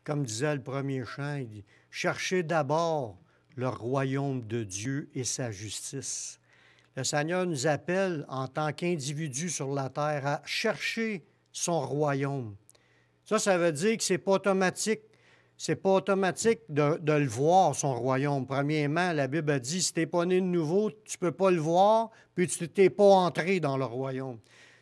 comme disait le premier chant, il dit « Cherchez d'abord le royaume de Dieu et sa justice ». Le Seigneur nous appelle en tant qu'individus sur la terre à chercher son royaume. Ça veut dire que ce n'est pas automatique. C'est pas automatique de le voir, son royaume. Premièrement, la Bible a dit, si tu n'es pas né de nouveau, tu ne peux pas le voir, puis tu n'es pas entré dans le royaume.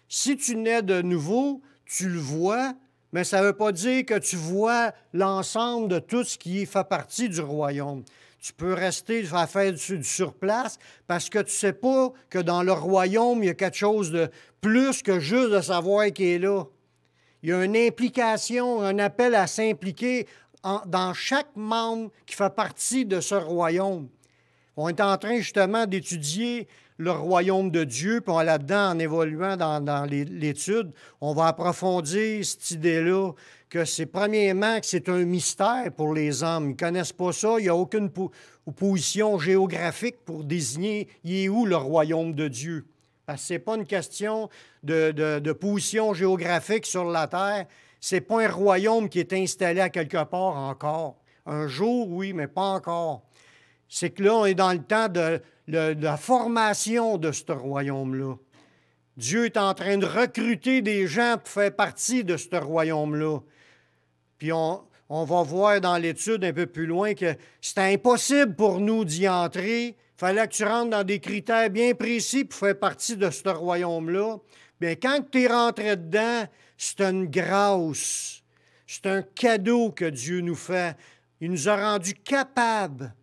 Si tu nais de nouveau, tu le vois, mais ça ne veut pas dire que tu vois l'ensemble de tout ce qui fait partie du royaume. Tu peux rester à faire du surplace parce que tu ne sais pas que dans le royaume, il y a quelque chose de plus que juste de savoir qu'il est là. Il y a une implication, un appel à s'impliquer dans chaque membre qui fait partie de ce royaume. On est en train justement d'étudier le royaume de Dieu, puis là-dedans, en évoluant dans l'étude, on va approfondir cette idée-là, que c'est premièrement que c'est un mystère pour les hommes. Ils ne connaissent pas ça, il n'y a aucune position géographique pour désigner il est où le royaume de Dieu. Parce que ce n'est pas une question de position géographique sur la terre, ce n'est pas un royaume qui est installé à quelque part encore. Un jour, oui, mais pas encore. C'est que là, on est dans le temps de la formation de ce royaume-là. Dieu est en train de recruter des gens pour faire partie de ce royaume-là. Puis on va voir dans l'étude un peu plus loin que c'est impossible pour nous d'y entrer. Il fallait que tu rentres dans des critères bien précis pour faire partie de ce royaume-là. Bien, quand tu es rentré dedans, c'est une grâce. C'est un cadeau que Dieu nous fait. Il nous a rendus capables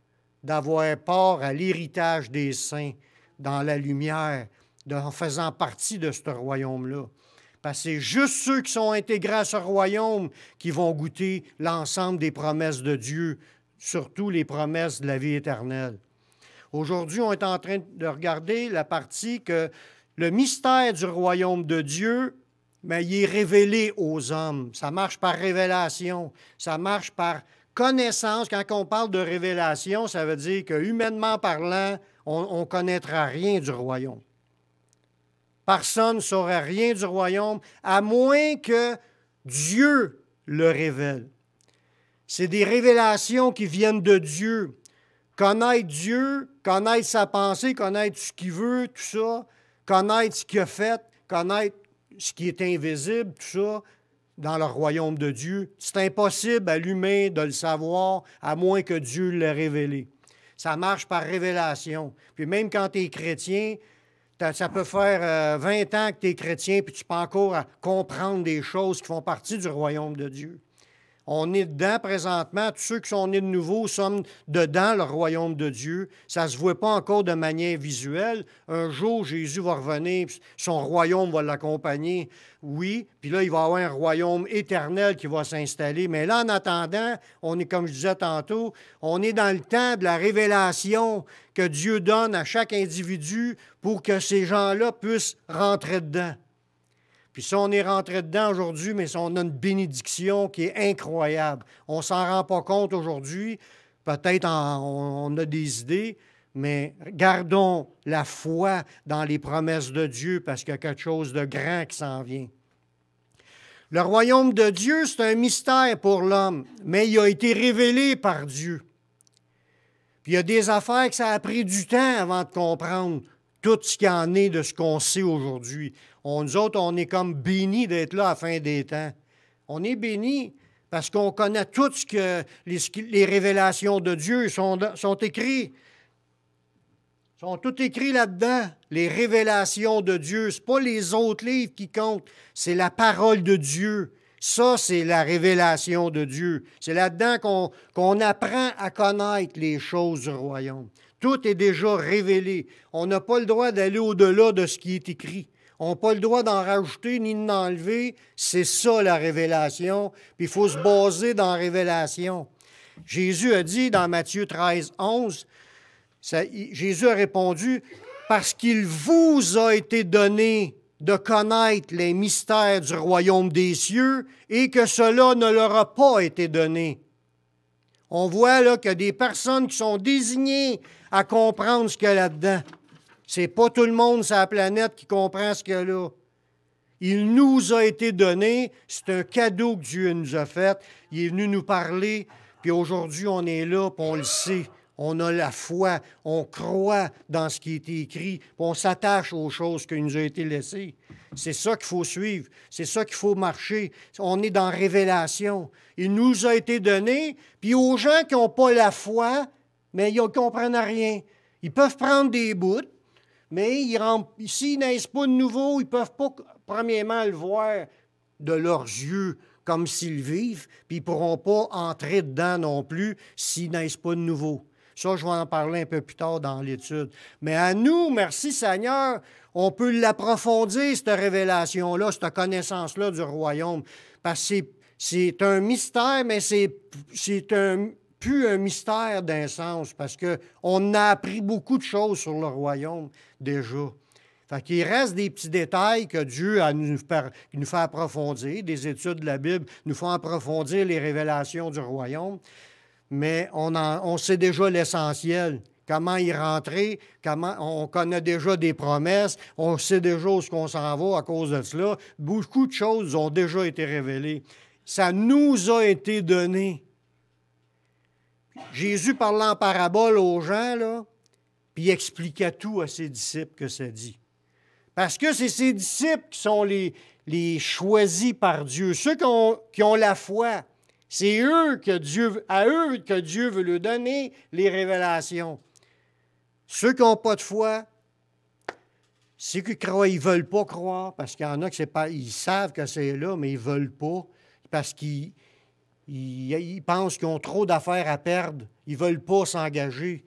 d'avoir part à l'héritage des saints dans la lumière, en faisant partie de ce royaume-là. Parce que c'est juste ceux qui sont intégrés à ce royaume qui vont goûter l'ensemble des promesses de Dieu, surtout les promesses de la vie éternelle. Aujourd'hui, on est en train de regarder la partie que le mystère du royaume de Dieu, mais il est révélé aux hommes. Ça marche par révélation, ça marche par connaissance. Quand on parle de révélation, ça veut dire que, humainement parlant, on ne connaîtra rien du royaume. Personne ne saurait rien du royaume, à moins que Dieu le révèle. C'est des révélations qui viennent de Dieu. Connaître Dieu, connaître sa pensée, connaître ce qu'il veut, tout ça, connaître ce qu'il a fait, connaître ce qui est invisible, tout ça, dans le royaume de Dieu. C'est impossible à l'humain de le savoir, à moins que Dieu l'ait révélé. Ça marche par révélation. Puis même quand tu es chrétien, ça peut faire 20 ans que tu es chrétien, puis tu peux encore comprendre des choses qui font partie du royaume de Dieu. On est dedans présentement. Tous ceux qui sont nés de nouveau sommes dedans le royaume de Dieu. Ça ne se voit pas encore de manière visuelle. Un jour, Jésus va revenir, son royaume va l'accompagner. Oui, puis là, il va y avoir un royaume éternel qui va s'installer. Mais là, en attendant, on est, comme je disais tantôt, on est dans le temps de la révélation que Dieu donne à chaque individu pour que ces gens-là puissent rentrer dedans. Puis ça, on est rentré dedans aujourd'hui, mais on a une bénédiction qui est incroyable. On ne s'en rend pas compte aujourd'hui. Peut-être on a des idées, mais gardons la foi dans les promesses de Dieu parce qu'il y a quelque chose de grand qui s'en vient. Le royaume de Dieu, c'est un mystère pour l'homme, mais il a été révélé par Dieu. Puis il y a des affaires que ça a pris du temps avant de comprendre tout ce qu'il y en est de ce qu'on sait aujourd'hui. Nous autres, on est comme bénis d'être là à la fin des temps. On est bénis parce qu'on connaît tout ce que les révélations de Dieu sont écrites. Ils sont tout écrits là-dedans, les révélations de Dieu. Ce n'est pas les autres livres qui comptent, c'est la parole de Dieu. Ça, c'est la révélation de Dieu. C'est là-dedans qu'on apprend à connaître les choses du royaume. Tout est déjà révélé. On n'a pas le droit d'aller au-delà de ce qui est écrit. On n'a pas le droit d'en rajouter ni d'en enlever. C'est ça la révélation. Puis il faut se baser dans la révélation. Jésus a dit dans Matthieu 13, 11, Jésus a répondu, « Parce qu'il vous a été donné de connaître les mystères du royaume des cieux et que cela ne leur a pas été donné. » On voit là qu'il y a des personnes qui sont désignées à comprendre ce qu'il y a là-dedans. Ce n'est pas tout le monde sur la planète qui comprend ce qu'il y a là. Il nous a été donné, c'est un cadeau que Dieu nous a fait. Il est venu nous parler, puis aujourd'hui, on est là, puis on le sait. On a la foi, on croit dans ce qui est écrit, puis on s'attache aux choses qui nous ont été laissées. C'est ça qu'il faut suivre, c'est ça qu'il faut marcher. On est dans révélation. Il nous a été donné, puis aux gens qui n'ont pas la foi, mais ils ne comprennent rien. Ils peuvent prendre des bouts, mais s'ils naissent pas de nouveau, ils ne peuvent pas, premièrement, le voir de leurs yeux comme s'ils vivent, puis ils ne pourront pas entrer dedans non plus s'ils naissent pas de nouveau. Ça, je vais en parler un peu plus tard dans l'étude. Mais à nous, merci Seigneur, on peut l'approfondir, cette révélation-là, cette connaissance-là du royaume. Parce que c'est un mystère, mais c'est plus un mystère d'un sens, parce qu'on a appris beaucoup de choses sur le royaume déjà. Fait qu'il reste des petits détails que Dieu nous fait approfondir. Des études de la Bible nous font approfondir les révélations du royaume. Mais on sait déjà l'essentiel. Comment y rentrer, on connaît déjà des promesses, on sait déjà où on s'en va à cause de cela. Beaucoup de choses ont déjà été révélées. Ça nous a été donné. Jésus parlait en parabole aux gens, là, puis il expliquait tout à ses disciples que ça dit. Parce que c'est ses disciples qui sont les choisis par Dieu, ceux qui ont la foi. C'est à eux que Dieu veut leur donner les révélations. Ceux qui n'ont pas de foi, ceux qui croient, ils ne veulent pas croire, parce qu'il y en a qui ils savent que c'est là, mais ils ne veulent pas, parce qu'ils pensent qu'ils ont trop d'affaires à perdre. Ils ne veulent pas s'engager.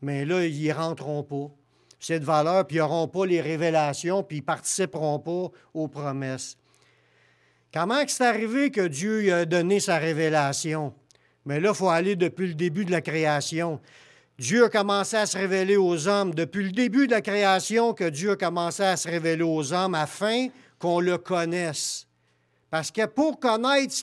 Mais là, ils n'y rentreront pas. C'est de valeur, puis ils n'auront pas les révélations, puis ils ne participeront pas aux promesses. Comment c'est arrivé que Dieu lui a donné sa révélation? Mais là, il faut aller depuis le début de la création. Dieu a commencé à se révéler aux hommes. Depuis le début de la création que Dieu a commencé à se révéler aux hommes afin qu'on le connaisse. Parce que pour connaître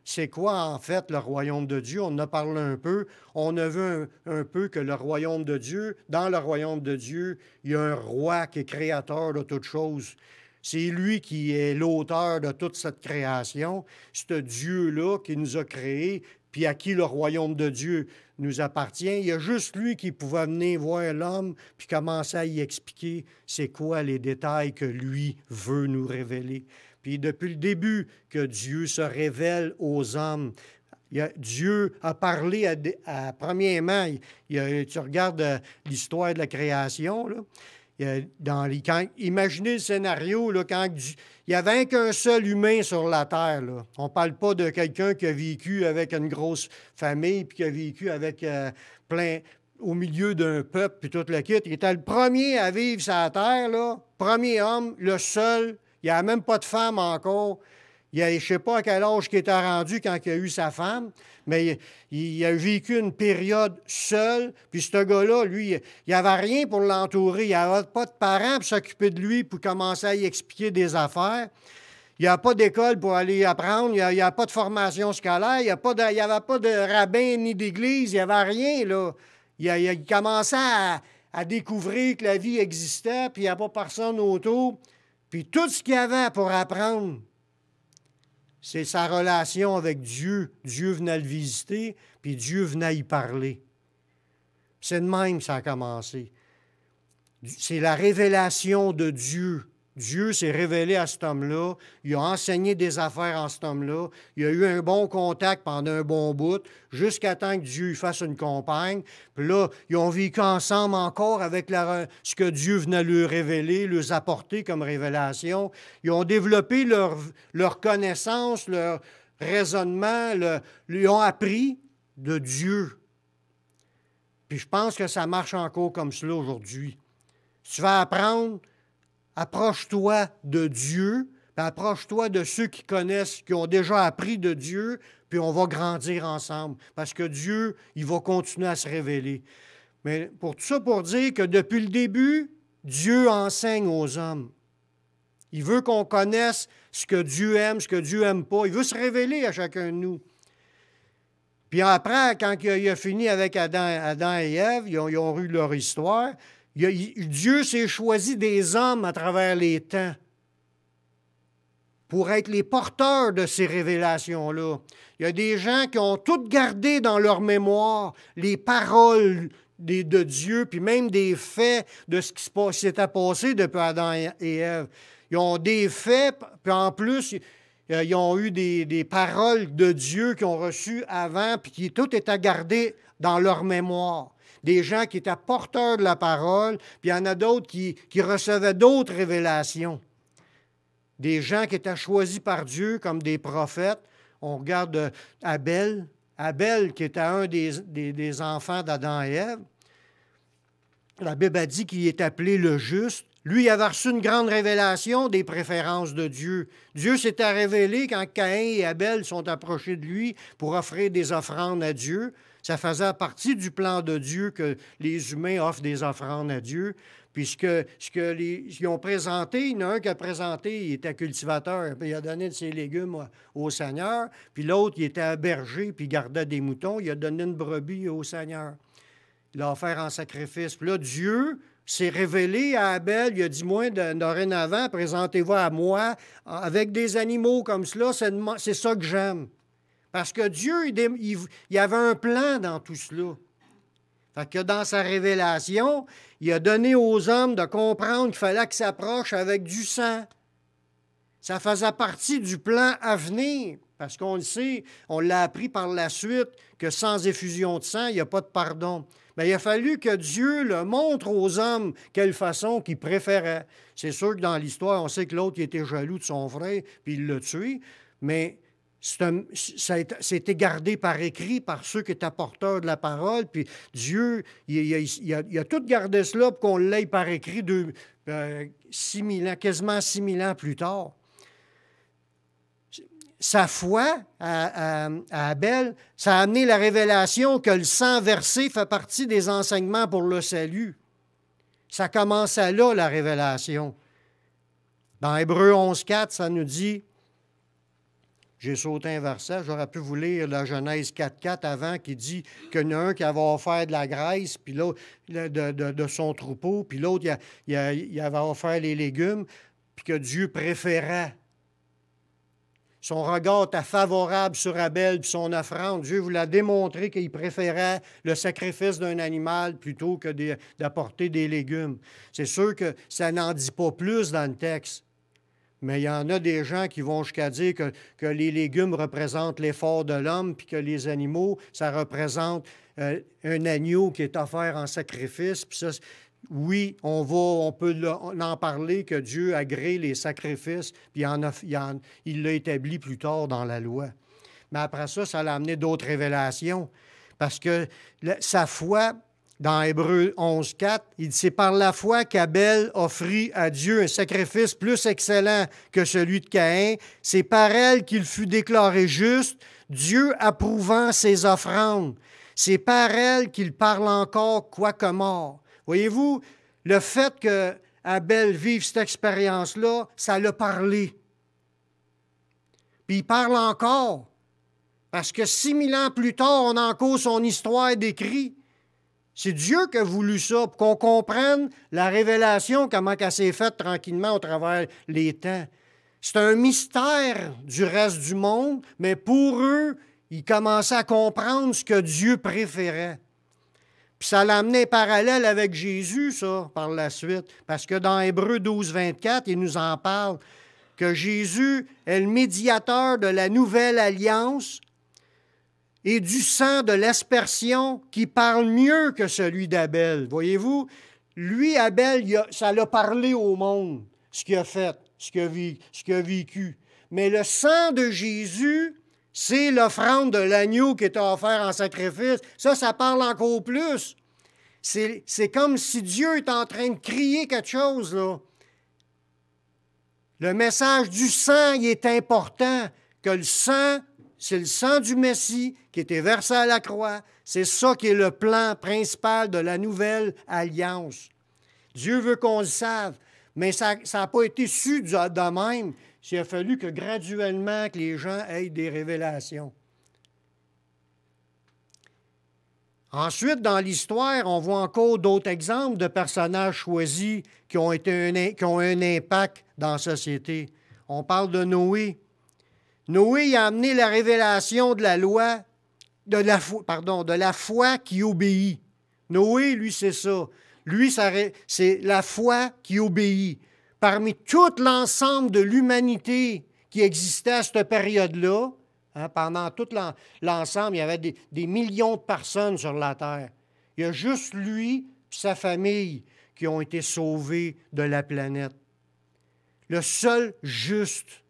c'est quoi en fait le royaume de Dieu, on en a parlé un peu, on a vu un peu que le royaume de Dieu, dans le royaume de Dieu, il y a un roi qui est créateur de toutes choses. C'est lui qui est l'auteur de toute cette création, ce Dieu-là qui nous a créés, puis à qui le royaume de Dieu nous appartient. Il y a juste lui qui pouvait venir voir l'homme, puis commencer à y expliquer c'est quoi les détails que lui veut nous révéler. Puis depuis le début que Dieu se révèle aux hommes, Dieu a parlé premièrement, tu regardes l'histoire de la création, là, imaginez le scénario, là, quand il n'y avait qu'un seul humain sur la terre. Là. On ne parle pas de quelqu'un qui a vécu avec une grosse famille, puis qui a vécu avec au milieu d'un peuple, puis tout le kit. Il était le premier à vivre sur la terre, là, premier homme, le seul. Il n'y avait même pas de femme encore. Je ne sais pas à quel âge il était rendu quand il a eu sa femme, mais il a vécu une période seul. Puis ce gars-là, lui, il n'y avait rien pour l'entourer. Il n'y avait pas de parents pour s'occuper de lui, pour commencer à y expliquer des affaires. Il n'y a pas d'école pour aller apprendre. Il n'y a pas de formation scolaire. Il n'y avait pas de rabbin ni d'église. Il n'y avait rien, là. Il commençait à découvrir que la vie existait, puis il n'y avait pas personne autour. Puis tout ce qu'il y avait pour apprendre, c'est sa relation avec Dieu. Dieu venait le visiter, puis Dieu venait y parler. C'est de même que ça a commencé. C'est la révélation de Dieu. Dieu s'est révélé à cet homme-là. Il a enseigné des affaires à cet homme-là. Il a eu un bon contact pendant un bon bout, jusqu'à temps que Dieu lui fasse une compagne. Puis là, ils ont vécu ensemble encore avec ce que Dieu venait leur révéler, leur apporter comme révélation. Ils ont développé leur connaissance, leur raisonnement, ils ont appris de Dieu. Puis je pense que ça marche encore comme cela aujourd'hui. Si tu vas apprendre, approche-toi de Dieu, puis approche-toi de ceux qui connaissent, qui ont déjà appris de Dieu, puis on va grandir ensemble. Parce que Dieu, il va continuer à se révéler. Mais pour tout ça, pour dire que depuis le début, Dieu enseigne aux hommes. Il veut qu'on connaisse ce que Dieu aime, ce que Dieu n'aime pas. Il veut se révéler à chacun de nous. Puis après, quand il a fini avec Adam et Ève, ils ont eu leur histoire. Dieu s'est choisi des hommes à travers les temps pour être les porteurs de ces révélations-là. Il y a des gens qui ont tout gardé dans leur mémoire, les paroles de Dieu, puis même des faits de ce qui s'était passé depuis Adam et Ève. Ils ont des faits, puis en plus, ils ont eu des paroles de Dieu qu'ils ont reçues avant, puis qui tout était gardé dans leur mémoire. Des gens qui étaient porteurs de la parole, puis il y en a d'autres qui recevaient d'autres révélations. Des gens qui étaient choisis par Dieu comme des prophètes. On regarde Abel. Abel, qui était un des enfants d'Adam et Ève. La Bible a dit qu'il est appelé le juste. Lui, il avait reçu une grande révélation des préférences de Dieu. Dieu s'était révélé quand Caïn et Abel sont approchés de lui pour offrir des offrandes à Dieu. Ça faisait partie du plan de Dieu que les humains offrent des offrandes à Dieu. Puis ce qu'ils ont présenté, il y en a un qui a présenté, il était cultivateur, puis il a donné de ses légumes au Seigneur. Puis l'autre, il était berger, puis il gardait des moutons, il a donné une brebis au Seigneur. Il l'a offert en sacrifice. Puis là, Dieu s'est révélé à Abel, il a dit, moi, dorénavant, présentez-vous à moi avec des animaux comme cela, c'est ça que j'aime. Parce que Dieu, il y avait un plan dans tout cela. Fait que dans sa révélation, il a donné aux hommes de comprendre qu'il fallait qu'ils s'approchent avec du sang. Ça faisait partie du plan à venir, parce qu'on le sait, on l'a appris par la suite, que sans effusion de sang, il n'y a pas de pardon. Mais il a fallu que Dieu le montre aux hommes quelle façon qu'il préférait. C'est sûr que dans l'histoire, on sait que l'autre il était jaloux de son frère, puis il l'a tué, mais c'était gardé par écrit par ceux qui étaient porteurs de la parole, puis Dieu, il a tout gardé cela pour qu'on l'ait par écrit 6 000 ans, quasiment 6 000 ans plus tard. Sa foi à Abel, ça a amené la révélation que le sang versé fait partie des enseignements pour le salut. Ça commençait là, la révélation. Dans Hébreux 11.4, ça nous dit, j'ai sauté un verset, j'aurais pu vous lire la Genèse 4.4 avant, qui dit qu'il y en a un qui avait offert de la graisse puis l'autre, de son troupeau, puis l'autre, il avait offert les légumes, puis que Dieu préférait. Son regard était favorable sur Abel et son offrande. Dieu voulait démontrer qu'il préférait le sacrifice d'un animal plutôt que d'apporter des légumes. C'est sûr que ça n'en dit pas plus dans le texte. Mais il y en a des gens qui vont jusqu'à dire que les légumes représentent l'effort de l'homme, puis que les animaux, ça représente un agneau qui est offert en sacrifice. Puis ça, oui, on peut en parler que Dieu agrée les sacrifices, puis il l'a établi plus tard dans la loi. Mais après ça, ça l'a amené d'autres révélations. Parce que sa foi, dans Hébreux 11.4, il dit, c'est par la foi qu'Abel offrit à Dieu un sacrifice plus excellent que celui de Caïn. C'est par elle qu'il fut déclaré juste, Dieu approuvant ses offrandes. C'est par elle qu'il parle encore, quoique mort. Voyez-vous, le fait que Abel vive cette expérience-là, ça l'a parlé. Puis il parle encore. Parce que 6 000 ans plus tard, on a encore son histoire décrite. C'est Dieu qui a voulu ça, pour qu'on comprenne la révélation, comment elle s'est faite tranquillement au travers les temps. C'est un mystère du reste du monde, mais pour eux, ils commençaient à comprendre ce que Dieu préférait. Puis ça l'a amené parallèle avec Jésus, ça, par la suite. Parce que dans Hébreux 12, 24, il nous en parle que Jésus est le médiateur de la nouvelle alliance et du sang de l'aspersion qui parle mieux que celui d'Abel. Voyez-vous, lui, Abel, ça l'a parlé au monde, ce qu'il a fait, ce qu'il a vécu. Mais le sang de Jésus, c'est l'offrande de l'agneau qui est offert en sacrifice. Ça parle encore plus. C'est comme si Dieu est en train de crier quelque chose, là. Le message du sang, il est important, que le sang, c'est le sang du Messie qui était versé à la croix. C'est ça qui est le plan principal de la nouvelle alliance. Dieu veut qu'on le sache, mais ça n'a pas été su de même. Il a fallu que graduellement que les gens aient des révélations. Ensuite, dans l'histoire, on voit encore d'autres exemples de personnages choisis qui ont un impact dans la société. On parle de Noé. Noé il a amené la révélation de la loi, de la foi qui obéit. Noé, lui, c'est ça. Lui, c'est la foi qui obéit. Parmi tout l'ensemble de l'humanité qui existait à cette période-là, hein, pendant tout l'ensemble, il y avait des millions de personnes sur la terre. Il y a juste lui et sa famille qui ont été sauvés de la planète. Le seul juste,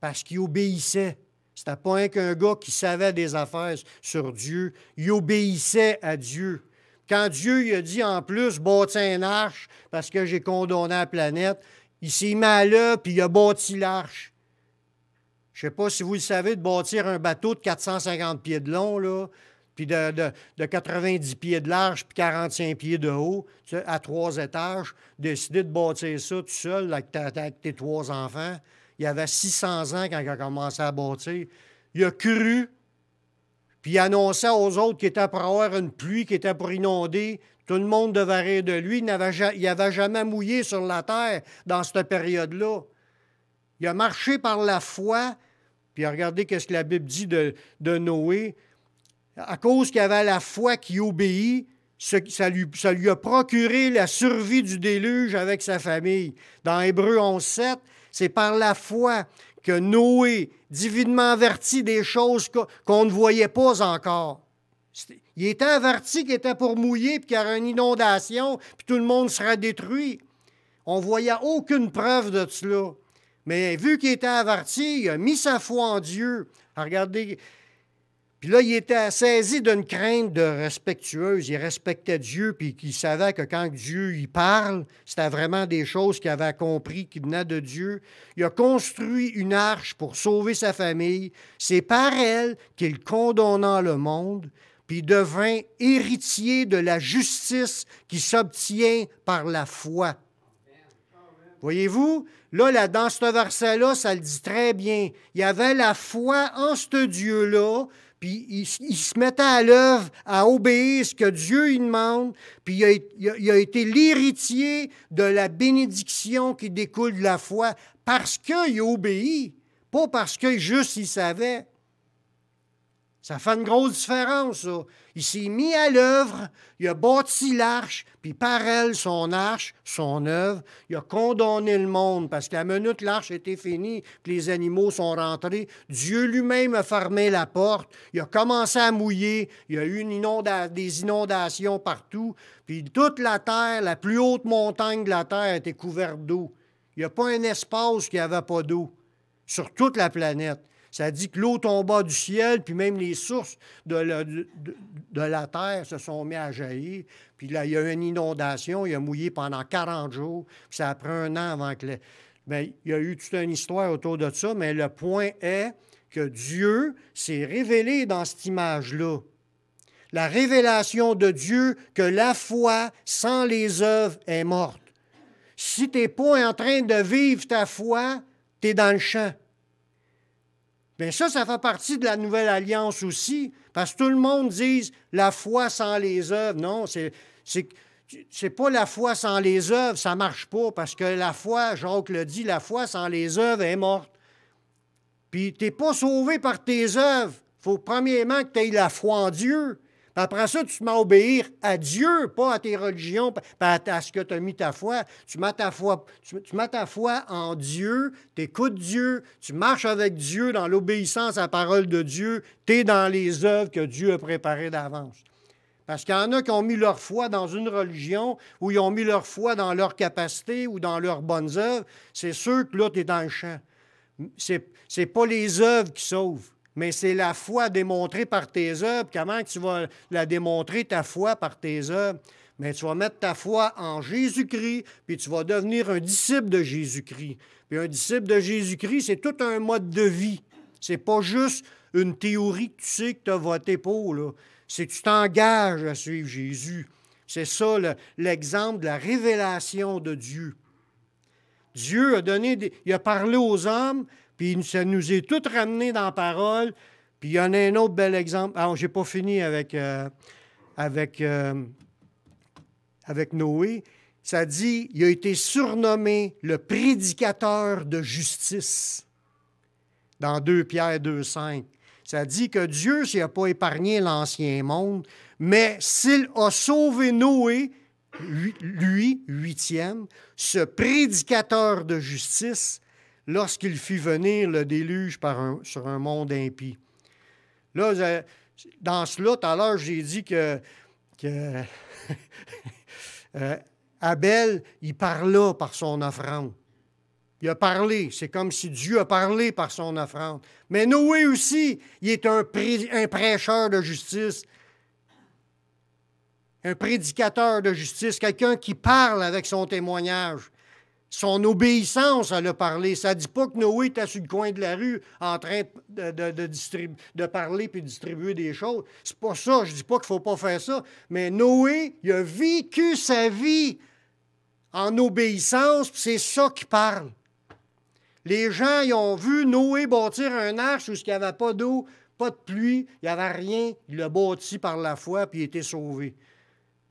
parce qu'il obéissait. C'était pas qu'un gars qui savait des affaires sur Dieu. Il obéissait à Dieu. Quand Dieu il a dit en plus, bâtis une arche parce que j'ai condamné la planète, il s'est mis à l'œuvre puis il a bâti l'arche. Je ne sais pas si vous le savez, de bâtir un bateau de 450 pieds de long, là, puis de 90 pieds de large, puis 45 pieds de haut, tu sais, à 3 étages, décider de bâtir ça tout seul avec tes 3 enfants. Il y avait 600 ans quand il a commencé à bâtir. Il a cru, puis il annonçait aux autres qu'il était pour avoir une pluie, qu'il était pour inonder. Tout le monde devait rire de lui. Il n'avait jamais mouillé sur la terre dans cette période-là. Il a marché par la foi, puis regardez ce que la Bible dit de Noé. À cause qu'il avait la foi qui obéit, ça lui a procuré la survie du déluge avec sa famille. Dans Hébreux 11:7, c'est par la foi que Noé, divinement averti des choses qu'on ne voyait pas encore. Il était averti qu'il était pour mouiller, puis qu'il y aurait une inondation, puis tout le monde serait détruit. On ne voyait aucune preuve de cela. Mais vu qu'il était averti, il a mis sa foi en Dieu. Regardez. Puis là, il était saisi d'une crainte respectueuse. Il respectait Dieu, puis il savait que quand Dieu y parle, c'était vraiment des choses qu'il avait compris, qui venaient de Dieu. Il a construit une arche pour sauver sa famille. C'est par elle qu'il condamna le monde, puis il devint héritier de la justice qui s'obtient par la foi. Voyez-vous, là, dans ce verset-là, ça le dit très bien. Il y avait la foi en ce Dieu-là, puis il se mettait à l'œuvre à obéir ce que Dieu lui demande, puis il a été l'héritier de la bénédiction qui découle de la foi parce qu'il obéit, pas parce que juste il savait. Ça fait une grosse différence, ça. Il s'est mis à l'œuvre, il a bâti l'arche, puis par elle, son arche, son œuvre, il a condamné le monde, parce que la minute l'arche était finie, que les animaux sont rentrés, Dieu lui-même a fermé la porte, il a commencé à mouiller, il y a eu des inondations partout, puis toute la terre, la plus haute montagne de la terre était couverte d'eau. Il n'y a pas un espace qui n'avait pas d'eau sur toute la planète. Ça dit que l'eau tomba du ciel, puis même les sources de la terre se sont mis à jaillir. Puis là, il y a eu une inondation, il a mouillé pendant 40 jours, puis ça a pris un an avant que... Bien, il y a eu toute une histoire autour de ça, mais le point est que Dieu s'est révélé dans cette image-là. La révélation de Dieu que la foi sans les œuvres est morte. Si tu n'es pas en train de vivre ta foi, tu es dans le champ. Bien ça fait partie de la nouvelle alliance aussi, parce que tout le monde dit la foi sans les œuvres. Non, c'est pas la foi sans les œuvres, ça ne marche pas, parce que la foi, Jacques le dit, la foi sans les œuvres est morte. Puis tu n'es pas sauvé par tes œuvres. Il faut premièrement que tu aies la foi en Dieu. Puis après ça, tu te mets à obéir à Dieu, pas à tes religions, pas à ce que tu as mis ta foi. Tu mets ta foi en Dieu, tu écoutes Dieu, tu marches avec Dieu dans l'obéissance à la parole de Dieu, tu es dans les œuvres que Dieu a préparées d'avance. Parce qu'il y en a qui ont mis leur foi dans une religion ou ils ont mis leur foi dans leur capacité ou dans leurs bonnes œuvres. C'est sûr que là, tu es dans le champ. C'est pas les œuvres qui sauvent. Mais c'est la foi démontrée par tes œuvres. Comment tu vas la démontrer, ta foi, par tes œuvres? Mais tu vas mettre ta foi en Jésus-Christ, puis tu vas devenir un disciple de Jésus-Christ. Puis un disciple de Jésus-Christ, c'est tout un mode de vie. C'est pas juste une théorie que tu sais que tu as voté pour, là. C'est que tu t'engages à suivre Jésus. C'est ça l'exemple de la révélation de Dieu. Dieu il a parlé aux hommes, puis ça nous est tout ramené dans la parole. Puis il y en a un autre bel exemple. Alors, je n'ai pas fini avec Noé. ça dit, il a été surnommé le prédicateur de justice. Dans 2 Pierre 2,5. Ça dit que Dieu, s'il n'a pas épargné l'ancien monde, mais s'il a sauvé Noé, lui, 8e, ce prédicateur de justice, lorsqu'il fit venir le déluge sur un monde impie. Là, dans cela, tout à l'heure, j'ai dit que Abel, il parla par son offrande. Il a parlé. C'est comme si Dieu a parlé par son offrande. Mais Noé aussi, il est un prêcheur de justice. Un prédicateur de justice, quelqu'un qui parle avec son témoignage. Son obéissance à le parler. Ça ne dit pas que Noé était sur le coin de la rue en train de parler puis de distribuer des choses. C'est pas ça. Je ne dis pas qu'il ne faut pas faire ça. Mais Noé, il a vécu sa vie en obéissance, puis c'est ça qui parle. Les gens, ils ont vu Noé bâtir un arche où il n'y avait pas d'eau, pas de pluie, il n'y avait rien. Il l'a bâti par la foi, puis il a été sauvé.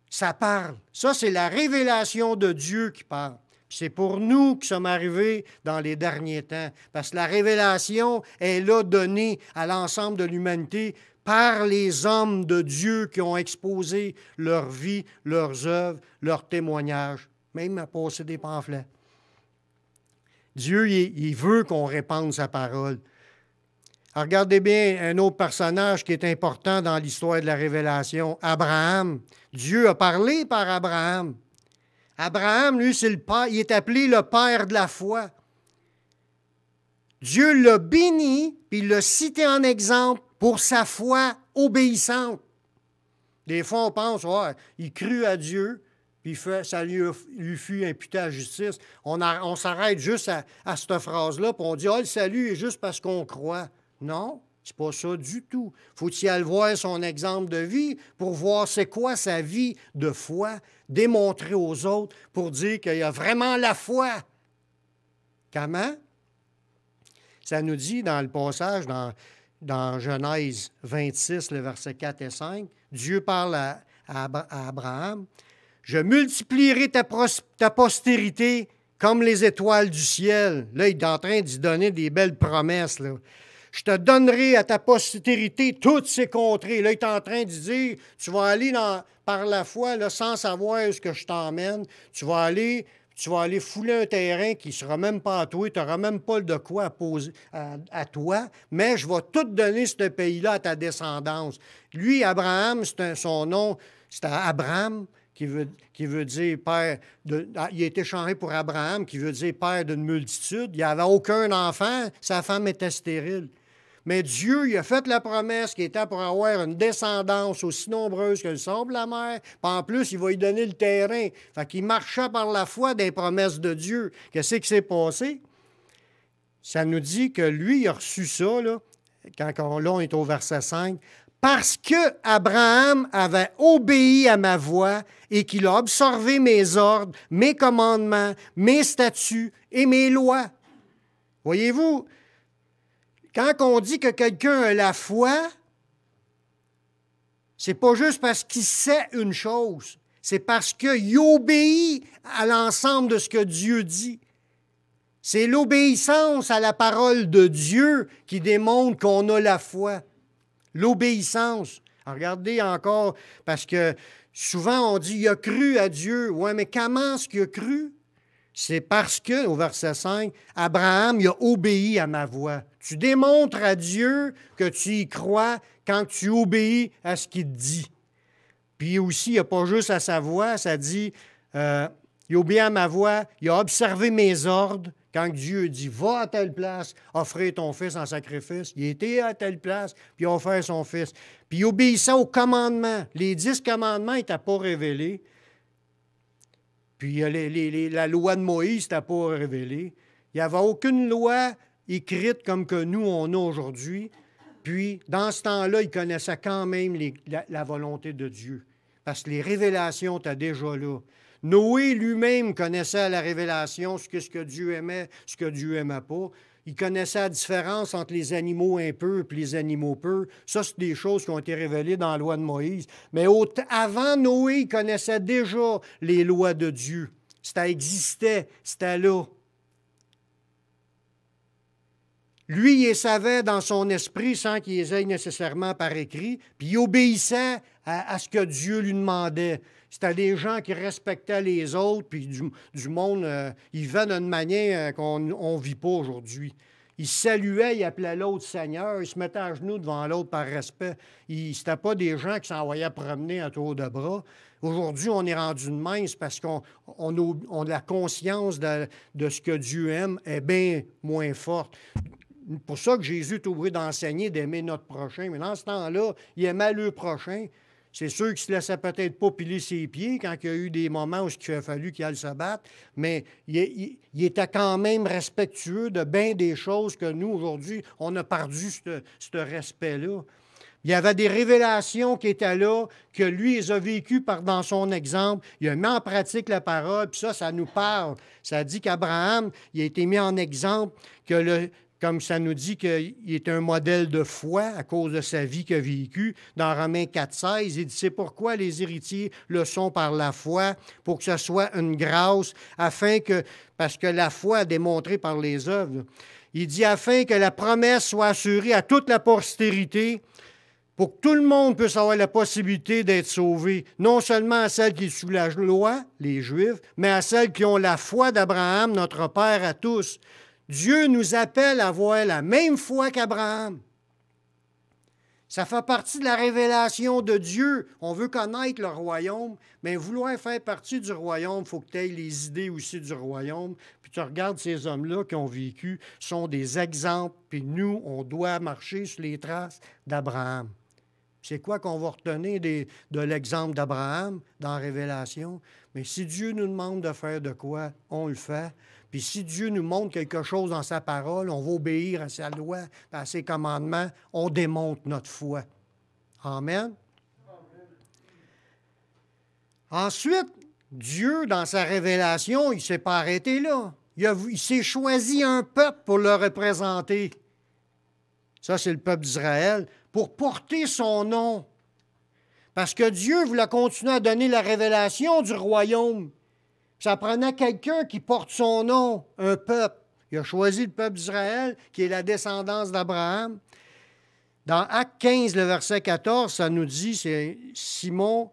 Ça parle. Ça, c'est la révélation de Dieu qui parle. C'est pour nous qui sommes arrivés dans les derniers temps. Parce que la révélation est là donnée à l'ensemble de l'humanité par les hommes de Dieu qui ont exposé leur vie, leurs œuvres, leurs témoignages, même à passer des pamphlets. Dieu, il veut qu'on répande sa parole. Alors, regardez bien un autre personnage qui est important dans l'histoire de la révélation, Abraham. Dieu a parlé par Abraham. Abraham, lui, c'est le père, il est appelé le père de la foi. Dieu l'a béni, puis il l'a cité en exemple pour sa foi obéissante. Des fois, on pense, ouais, il crut à Dieu, puis ça lui fut imputé à la justice. On s'arrête juste à cette phrase-là, puis on dit, le salut est juste parce qu'on croit. Non, c'est pas ça du tout. Faut-il aller voir son exemple de vie pour voir c'est quoi sa vie de foi, démontrer aux autres pour dire qu'il y a vraiment la foi. Comment? Ça nous dit dans le passage, dans Genèse 26, le verset 4 et 5, Dieu parle à Abraham, « Je multiplierai ta postérité comme les étoiles du ciel. » Là, il est en train d'y donner des belles promesses, là. Je te donnerai à ta postérité toutes ces contrées. Là, il est en train de dire, tu vas aller par la foi là, sans savoir où ce que je t'emmène. Tu vas aller fouler un terrain qui ne sera même pas à toi. Tu n'auras même pas de quoi poser à toi. Mais je vais tout donner ce pays-là à ta descendance. Lui, Abraham, son nom, c'était Abraham, qui veut dire père il a été changé pour Abraham, qui veut dire père d'une multitude. Il n'y avait aucun enfant. Sa femme était stérile. Mais Dieu, il a fait la promesse qu'il était pour avoir une descendance aussi nombreuse que le sable de la mer. Puis en plus, il va lui donner le terrain. Fait qu'il marchait par la foi des promesses de Dieu. Qu'est-ce qui s'est passé? Ça nous dit que lui, il a reçu ça, là, on est au verset 5, parce que Abraham avait obéi à ma voix et qu'il a observé mes ordres, mes commandements, mes statuts et mes lois. Voyez-vous, quand on dit que quelqu'un a la foi, c'est pas juste parce qu'il sait une chose, c'est parce qu'il obéit à l'ensemble de ce que Dieu dit. C'est l'obéissance à la parole de Dieu qui démontre qu'on a la foi. L'obéissance. Alors, regardez encore, parce que souvent on dit il a cru à Dieu. Oui, mais comment est-ce qu'il a cru? C'est parce que, au verset 5, Abraham, il a obéi à ma voix. Tu démontres à Dieu que tu y crois quand tu obéis à ce qu'il te dit. Puis aussi, il n'y a pas juste à sa voix, ça dit, il a obéi à ma voix, il a observé mes ordres. Quand Dieu dit, va à telle place, offrir ton fils en sacrifice, il était à telle place, puis il a offert son fils. Puis il obéissait aux commandements. Les 10 commandements n'étaient pas révélés. Puis la loi de Moïse n'était pas révélée. Il n'y avait aucune loi écrite comme que nous, on a aujourd'hui. Puis, dans ce temps-là, il connaissait quand même la volonté de Dieu. Parce que les révélations étaient déjà là. Noé lui-même connaissait la révélation, ce que Dieu aimait, ce que Dieu n'aimait pas. Il connaissait la différence entre les animaux impurs et les animaux purs. Ça, c'est des choses qui ont été révélées dans la loi de Moïse. Mais avant Noé, il connaissait déjà les lois de Dieu. Ça existait, c'était là. Lui, il les savait dans son esprit sans qu'il les ait nécessairement par écrit, puis il obéissait à ce que Dieu lui demandait. C'était des gens qui respectaient les autres, puis du monde, ils vivaient d'une manière qu'on ne vit pas aujourd'hui. Ils saluaient, ils appelaient l'autre Seigneur, ils se mettaient à genoux devant l'autre par respect. Ce n'étaient pas des gens qui s'envoyaient promener à tour de bras. Aujourd'hui, on est rendu de même, c'est parce qu'on a la conscience de ce que Dieu aime est bien moins forte. Pour ça que Jésus est obligé d'enseigner, d'aimer notre prochain. Mais dans ce temps-là, il aimait le prochain. C'est sûr qu'il ne se laissait peut-être pas piler ses pieds quand il y a eu des moments où il a fallu qu'il aille se battre, mais il était quand même respectueux de bien des choses que nous, aujourd'hui, on a perdu ce respect-là. Il y avait des révélations qui étaient là, que lui, il a vécues dans son exemple. Il a mis en pratique la parole, puis ça nous parle. Ça dit qu'Abraham, il a été mis en exemple, comme ça nous dit qu'il est un modèle de foi à cause de sa vie qu'il a vécue. Dans Romains 4,16, il dit, c'est pourquoi les héritiers le sont par la foi, pour que ce soit une grâce, parce que la foi est démontrée par les œuvres. Il dit, afin que la promesse soit assurée à toute la postérité, pour que tout le monde puisse avoir la possibilité d'être sauvé, non seulement à celles qui sont sous la loi, les Juifs, mais à celles qui ont la foi d'Abraham, notre Père à tous. Dieu nous appelle à avoir la même foi qu'Abraham. Ça fait partie de la révélation de Dieu. On veut connaître le royaume, mais vouloir faire partie du royaume, il faut que tu aies les idées aussi du royaume. Puis tu regardes ces hommes-là qui ont vécu, sont des exemples, puis nous, on doit marcher sur les traces d'Abraham. C'est quoi qu'on va retenir de l'exemple d'Abraham dans la Révélation? Mais si Dieu nous demande de faire de quoi, on le fait. Puis si Dieu nous montre quelque chose dans sa parole, on va obéir à sa loi, à ses commandements, on démontre notre foi. Amen. Ensuite, Dieu, dans sa révélation, il ne s'est pas arrêté là. Il s'est choisi un peuple pour le représenter. Ça, c'est le peuple d'Israël, pour porter son nom. Parce que Dieu voulait continuer à donner la révélation du royaume. Ça prenait quelqu'un qui porte son nom, un peuple. Il a choisi le peuple d'Israël, qui est la descendance d'Abraham. Dans Actes 15, le verset 14, ça nous dit, c'est Simon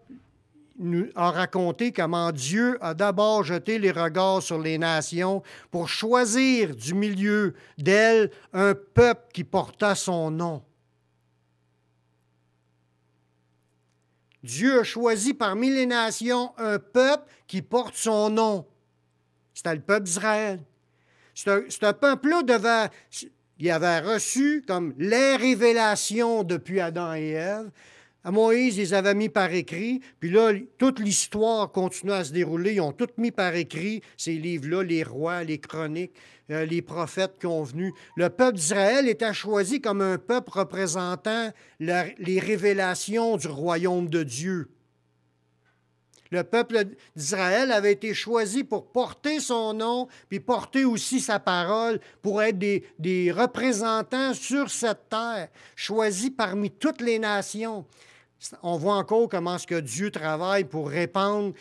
nous a raconté comment Dieu a d'abord jeté les regards sur les nations pour choisir du milieu d'elles un peuple qui porta son nom. Dieu a choisi parmi les nations un peuple qui porte son nom. C'était le peuple d'Israël. Ce peuple-là il avait reçu comme les révélations depuis Adam et Ève. À Moïse, ils les avaient mis par écrit. Puis là, toute l'histoire continue à se dérouler. Ils ont tout mis par écrit, ces livres-là, les rois, les chroniques, les prophètes qui ont venu. Le peuple d'Israël était choisi comme un peuple représentant les révélations du royaume de Dieu. Le peuple d'Israël avait été choisi pour porter son nom, puis porter aussi sa parole, pour être des représentants sur cette terre, choisis parmi toutes les nations. On voit encore comment est-ce que Dieu travaille pour répandre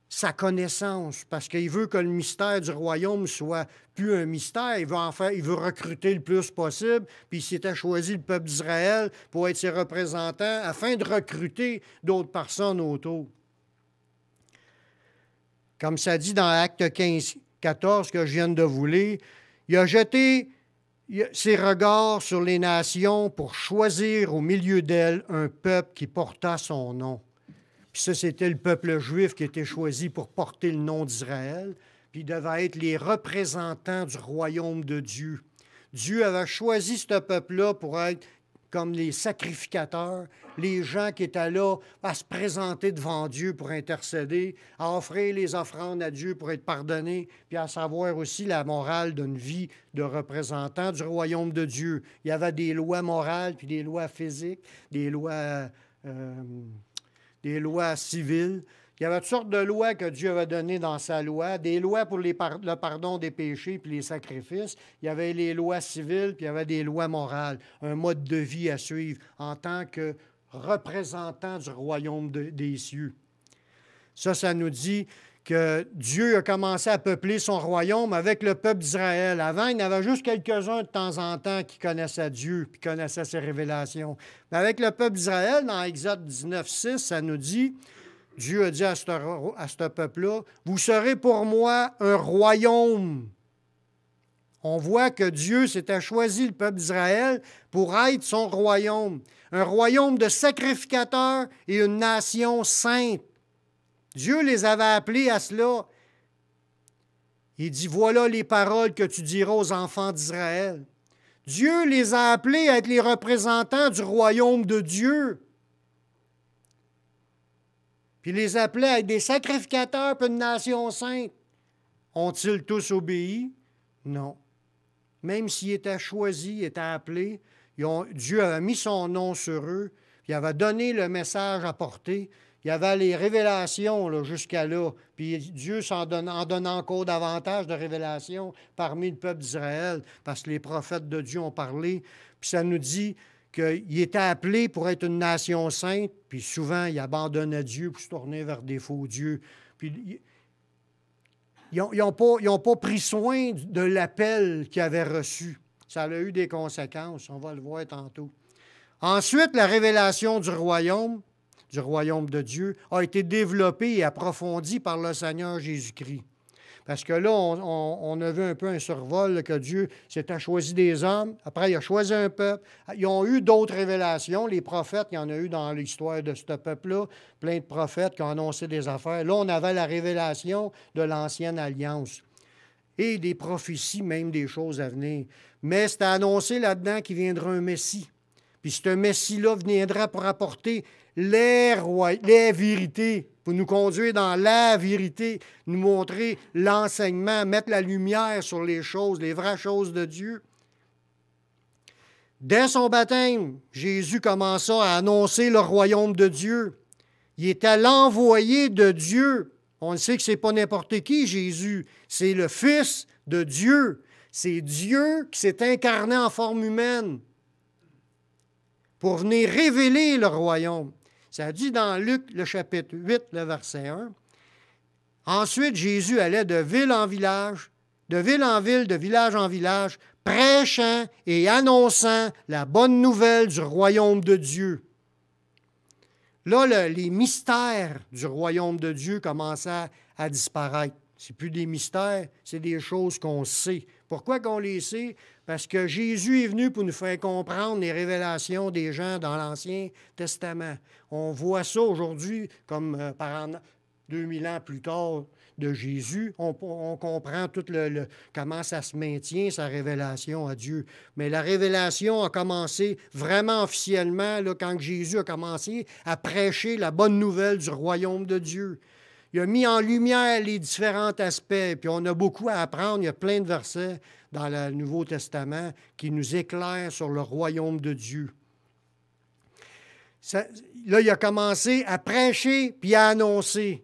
sa connaissance, parce qu'il veut que le mystère du royaume soit plus un mystère. Il veut recruter le plus possible, puis il s'était choisi le peuple d'Israël pour être ses représentants afin de recruter d'autres personnes autour. Comme ça dit dans Acte 15, 14 que je viens de vous lire, il a jeté ses regards sur les nations pour choisir au milieu d'elles un peuple qui porta son nom. Puis ça, c'était le peuple juif qui était choisi pour porter le nom d'Israël, puis il devait être les représentants du royaume de Dieu. Dieu avait choisi ce peuple-là pour être comme les sacrificateurs, les gens qui étaient là à se présenter devant Dieu pour intercéder, à offrir les offrandes à Dieu pour être pardonnés, puis à savoir aussi la morale d'une vie de représentant du royaume de Dieu. Il y avait des lois morales, puis des lois physiques, des lois civiles. Il y avait toutes sortes de lois que Dieu avait données dans sa loi, des lois pour le pardon des péchés puis les sacrifices. Il y avait les lois civiles, puis il y avait des lois morales, un mode de vie à suivre en tant que représentant du royaume des cieux. Ça nous dit que Dieu a commencé à peupler son royaume avec le peuple d'Israël. Avant, il y en avait juste quelques-uns de temps en temps qui connaissaient Dieu, puis connaissaient ses révélations. Mais avec le peuple d'Israël, dans Exode 19:6, ça nous dit, Dieu a dit à ce peuple-là, « Vous serez pour moi un royaume. » On voit que Dieu s'était choisi le peuple d'Israël pour être son royaume. Un royaume de sacrificateurs et une nation sainte. Dieu les avait appelés à cela. Il dit, voilà les paroles que tu diras aux enfants d'Israël. Dieu les a appelés à être les représentants du royaume de Dieu. Puis il les appelait à être des sacrificateurs pour une nation sainte. Ont-ils tous obéi? Non. Même s'ils étaient choisis, étaient appelés, Dieu avait mis son nom sur eux, puis il avait donné le message à porter. Il y avait les révélations là, jusqu'à là. Puis Dieu en donne encore davantage de révélations parmi le peuple d'Israël, parce que les prophètes de Dieu ont parlé. Puis ça nous dit qu'il était appelé pour être une nation sainte, puis souvent il abandonnait Dieu pour se tourner vers des faux dieux. Puis ils n'ont pas pris soin de l'appel qu'ils avaient reçu. Ça a eu des conséquences, on va le voir tantôt. Ensuite, la révélation du royaume de Dieu, a été développée et approfondie par le Seigneur Jésus-Christ. Parce que là, on a vu un peu un survol là, que Dieu s'était choisi des hommes. Après, il a choisi un peuple. Ils ont eu d'autres révélations. Les prophètes, il y en a eu dans l'histoire de ce peuple-là, plein de prophètes qui ont annoncé des affaires. Là, on avait la révélation de l'Ancienne Alliance et des prophéties, même des choses à venir. Mais c'était annoncé là-dedans qu'il viendra un Messie. Puis ce Messie-là viendra pour apporter les vérités, pour nous conduire dans la vérité, nous montrer l'enseignement, mettre la lumière sur les choses, les vraies choses de Dieu. Dès son baptême, Jésus commença à annoncer le royaume de Dieu. Il était l'envoyé de Dieu. On sait que ce n'est pas n'importe qui, Jésus. C'est le Fils de Dieu. C'est Dieu qui s'est incarné en forme humaine pour venir révéler le royaume. Ça dit dans Luc, le chapitre 8, le verset 1. Ensuite, Jésus allait de ville en village, de ville en ville, de village en village, prêchant et annonçant la bonne nouvelle du royaume de Dieu. Là, les mystères du royaume de Dieu commençaient à disparaître. Ce n'est plus des mystères, c'est des choses qu'on sait. Pourquoi qu'on les sait? Parce que Jésus est venu pour nous faire comprendre les révélations des gens dans l'Ancien Testament. On voit ça aujourd'hui, comme par 2000 ans plus tard de Jésus. On comprend tout comment ça se maintient, sa révélation à Dieu. Mais la révélation a commencé vraiment officiellement là, quand Jésus a commencé à prêcher la bonne nouvelle du royaume de Dieu. Il a mis en lumière les différents aspects, puis on a beaucoup à apprendre. Il y a plein de versets dans le Nouveau Testament qui nous éclairent sur le royaume de Dieu. Là, il a commencé à prêcher puis à annoncer.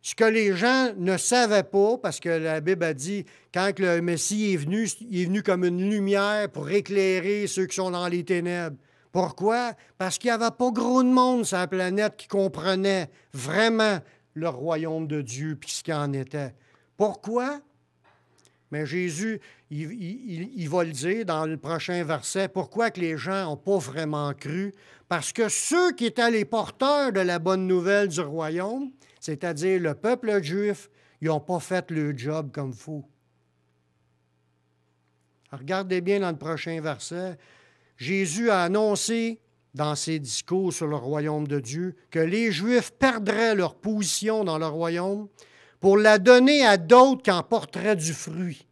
Ce que les gens ne savaient pas, parce que la Bible a dit, quand le Messie est venu comme une lumière pour éclairer ceux qui sont dans les ténèbres. Pourquoi? Parce qu'il n'y avait pas gros de monde sur la planète qui comprenait vraiment le royaume de Dieu et ce qu'il en était. Pourquoi? Mais Jésus, il va le dire dans le prochain verset. Pourquoi que les gens n'ont pas vraiment cru? Parce que ceux qui étaient les porteurs de la bonne nouvelle du royaume, c'est-à-dire le peuple juif, ils n'ont pas fait le job comme il faut. Regardez bien dans le prochain verset. Jésus a annoncé dans ses discours sur le royaume de Dieu que les Juifs perdraient leur position dans le royaume pour la donner à d'autres qui en porteraient du fruit.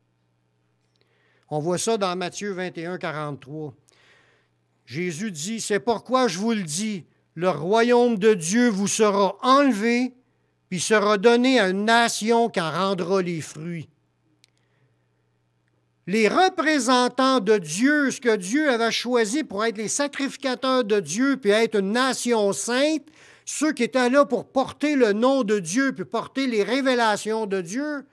On voit ça dans Matthieu 21, 43. Jésus dit, « C'est pourquoi je vous le dis, le royaume de Dieu vous sera enlevé, puis sera donné à une nation qui en rendra les fruits. » Les représentants de Dieu, ce que Dieu avait choisi pour être les sacrificateurs de Dieu, puis être une nation sainte, ceux qui étaient là pour porter le nom de Dieu, puis porter les révélations de Dieu,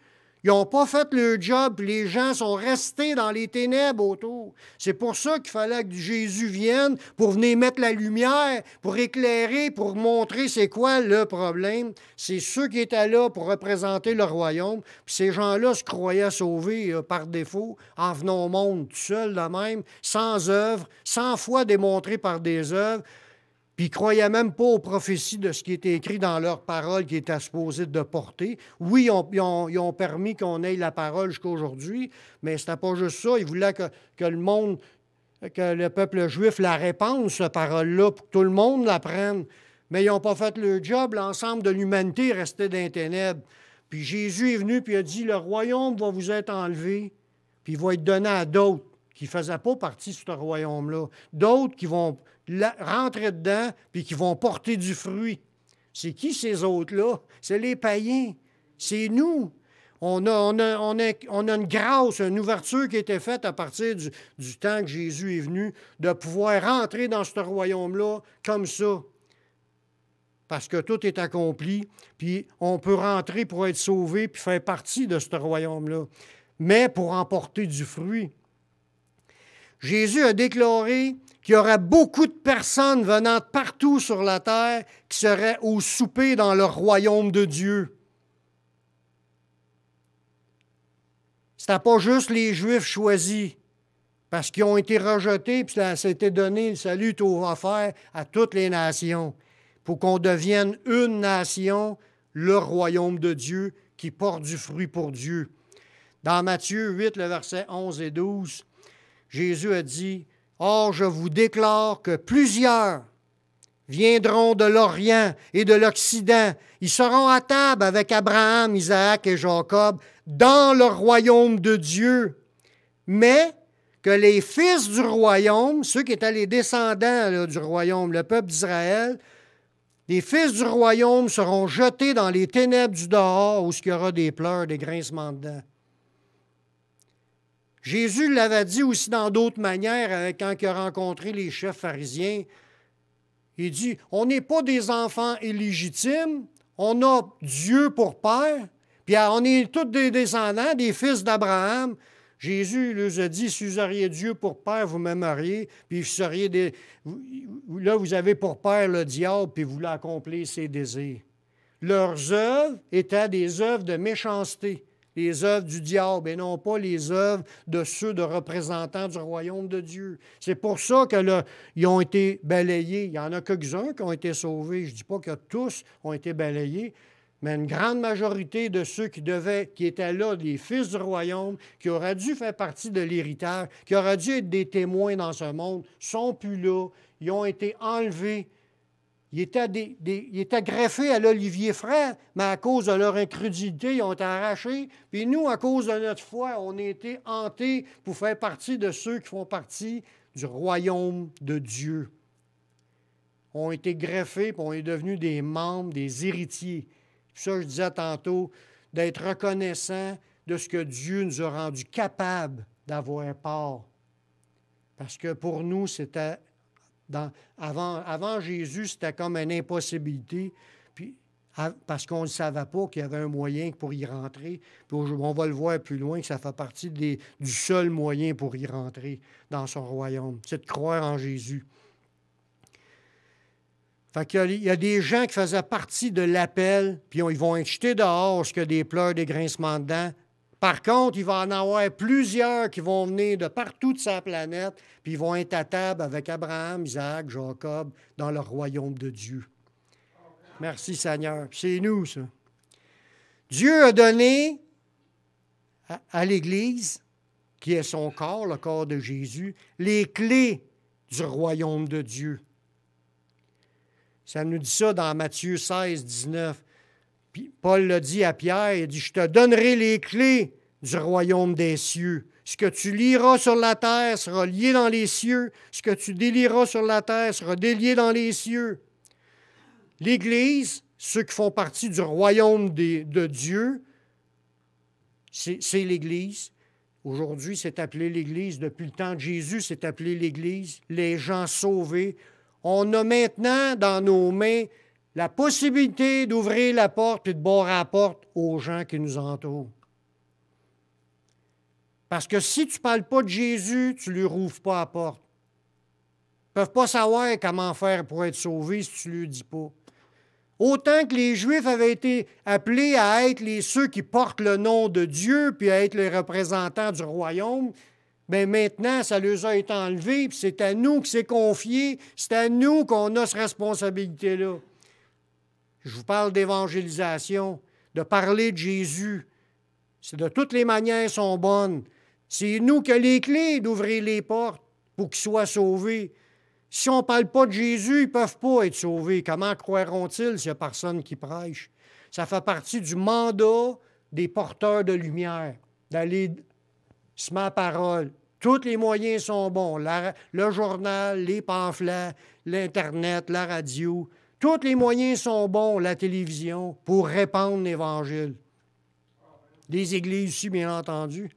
Ils n'ont pas fait le job, puis les gens sont restés dans les ténèbres autour. C'est pour ça qu'il fallait que Jésus vienne, pour venir mettre la lumière, pour éclairer, pour montrer c'est quoi le problème. C'est ceux qui étaient là pour représenter le royaume. Puis ces gens-là se croyaient sauvés par défaut, en venant au monde tout seuls de même, sans œuvre, sans foi démontrée par des œuvres. Puis ils ne croyaient même pas aux prophéties de ce qui était écrit dans leur parole qui était supposé de porter. Oui, ils ont permis qu'on ait la parole jusqu'à aujourd'hui, mais ce n'était pas juste ça. Ils voulaient que le monde, que le peuple juif la répande, cette parole-là, pour que tout le monde la prenne. Mais ils n'ont pas fait le job. L'ensemble de l'humanité restait dans les ténèbres. Puis Jésus est venu et a dit, le royaume va vous être enlevé, puis il va être donné à d'autres qui ne faisaient pas partie de ce royaume-là. D'autres qui vont rentrer dedans puis qui vont porter du fruit. C'est qui ces autres-là? C'est les païens. C'est nous. On a une grâce, une ouverture qui a été faite à partir du temps que Jésus est venu, de pouvoir rentrer dans ce royaume-là comme ça. Parce que tout est accompli, puis on peut rentrer pour être sauvé puis faire partie de ce royaume-là. Mais pour en porter du fruit. Jésus a déclaré qu'il y aurait beaucoup de personnes venant de partout sur la terre qui seraient au souper dans le royaume de Dieu. Ce n'était pas juste les Juifs choisis, parce qu'ils ont été rejetés, puis ça a été donné, le salut est offert à toutes les nations, pour qu'on devienne une nation, le royaume de Dieu, qui porte du fruit pour Dieu. Dans Matthieu 8, le verset 11 et 12, Jésus a dit, « Or, je vous déclare que plusieurs viendront de l'Orient et de l'Occident. Ils seront à table avec Abraham, Isaac et Jacob dans le royaume de Dieu. Mais que les fils du royaume, ceux qui étaient les descendants là, du royaume, le peuple d'Israël, les fils du royaume seront jetés dans les ténèbres du dehors où il y aura des pleurs, des grincements de dents. » Jésus l'avait dit aussi dans d'autres manières quand il a rencontré les chefs pharisiens. Il dit, on n'est pas des enfants illégitimes, on a Dieu pour père, puis on est tous des descendants, des fils d'Abraham. Jésus leur a dit, si vous auriez Dieu pour père, vous m'aimeriez, puis vous seriez des... Là, vous avez pour père le diable, puis vous voulez accomplir ses désirs. Leurs œuvres étaient des œuvres de méchanceté. Les œuvres du diable et non pas les œuvres de ceux de représentants du royaume de Dieu. C'est pour ça qu'ils ont été balayés. Il y en a quelques-uns qui ont été sauvés. Je ne dis pas que tous ont été balayés, mais une grande majorité de ceux qui étaient là, les fils du royaume, qui auraient dû faire partie de l'héritage, qui auraient dû être des témoins dans ce monde, sont plus là. Ils ont été enlevés. Ils étaient greffés à l'olivier frais, mais à cause de leur incrédulité, ils ont été arrachés. Puis nous, à cause de notre foi, on a été hantés pour faire partie de ceux qui font partie du royaume de Dieu. On a été greffés, puis on est devenus des membres, des héritiers. Puis ça, je disais tantôt, d'être reconnaissant de ce que Dieu nous a rendu capables d'avoir part. Parce que pour nous, c'était... Avant Jésus, c'était comme une impossibilité, puis, parce qu'on ne savait pas qu'il y avait un moyen pour y rentrer. Puis on va le voir plus loin, que ça fait partie du seul moyen pour y rentrer dans son royaume, c'est de croire en Jésus. Fait qu'il y a des gens qui faisaient partie de l'appel, puis ils vont être jetés dehors, parce qu'il y a des pleurs, des grincements de dents. Par contre, il va en avoir plusieurs qui vont venir de partout de sa planète, puis ils vont être à table avec Abraham, Isaac, Jacob, dans le royaume de Dieu. Merci Seigneur. C'est nous, ça. Dieu a donné à l'Église, qui est son corps, le corps de Jésus, les clés du royaume de Dieu. Ça nous dit ça dans Matthieu 16, 19. Puis Paul l'a dit à Pierre, il dit, « Je te donnerai les clés du royaume des cieux. Ce que tu lieras sur la terre sera lié dans les cieux. Ce que tu délieras sur la terre sera délié dans les cieux. » L'Église, ceux qui font partie du royaume de Dieu, c'est l'Église. Aujourd'hui, c'est appelé l'Église. Depuis le temps de Jésus, c'est appelé l'Église. Les gens sauvés. On a maintenant dans nos mains la possibilité d'ouvrir la porte et de barrer la porte aux gens qui nous entourent. Parce que si tu ne parles pas de Jésus, tu ne lui rouvres pas la porte. Ils ne peuvent pas savoir comment faire pour être sauvés si tu ne lui dis pas. Autant que les Juifs avaient été appelés à être ceux qui portent le nom de Dieu, puis à être les représentants du royaume, bien maintenant, ça leur a été enlevé, puis c'est à nous que c'est confié, c'est à nous qu'on a cette responsabilité-là. Je vous parle d'évangélisation, de parler de Jésus. C'est de toutes les manières sont bonnes. C'est nous qui avons les clés d'ouvrir les portes pour qu'ils soient sauvés. Si on ne parle pas de Jésus, ils ne peuvent pas être sauvés. Comment croiront-ils s'il n'y a personne qui prêche? Ça fait partie du mandat des porteurs de lumière, d'aller se mettre la parole. Tous les moyens sont bons. Le journal, les pamphlets, l'Internet, la radio. Tous les moyens sont bons, la télévision, pour répandre l'Évangile. Les églises aussi, bien entendu.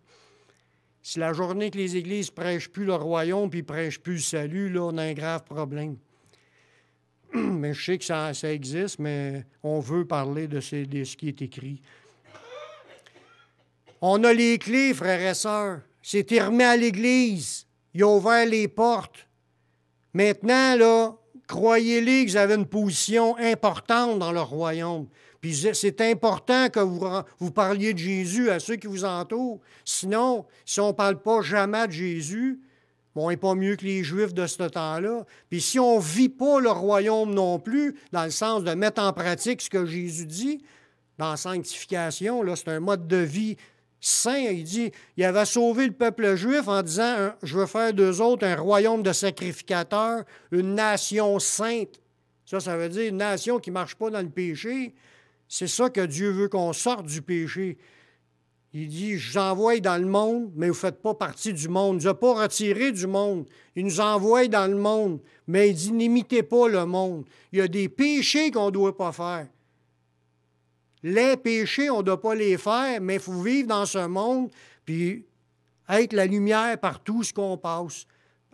Si la journée que les églises ne prêchent plus le royaume puis ne prêchent plus le salut, là, on a un grave problème. Mais je sais que ça existe, mais on veut parler de ce qui est écrit. On a les clés, frères et sœurs. C'était remis à l'Église. Ils ont ouvert les portes. Maintenant, là, croyez-les que vous avez une position importante dans le royaume. Puis c'est important que vous parliez de Jésus à ceux qui vous entourent. Sinon, si on ne parle pas jamais de Jésus, on n'est pas mieux que les Juifs de ce temps-là. Puis si on ne vit pas le royaume non plus, dans le sens de mettre en pratique ce que Jésus dit, dans la sanctification, là, c'est un mode de vie saint. Il dit, il avait sauvé le peuple juif en disant, je veux faire d'eux autres un royaume de sacrificateurs, une nation sainte. Ça veut dire une nation qui ne marche pas dans le péché. C'est ça que Dieu veut qu'on sorte du péché. Il dit, je vous envoie dans le monde, mais vous ne faites pas partie du monde. Il ne nous a pas retirés du monde. Il nous envoie dans le monde. Mais il dit, n'imitez pas le monde. Il y a des péchés qu'on ne doit pas faire. Les péchés, on ne doit pas les faire, mais il faut vivre dans ce monde, puis être la lumière partout où qu'on passe,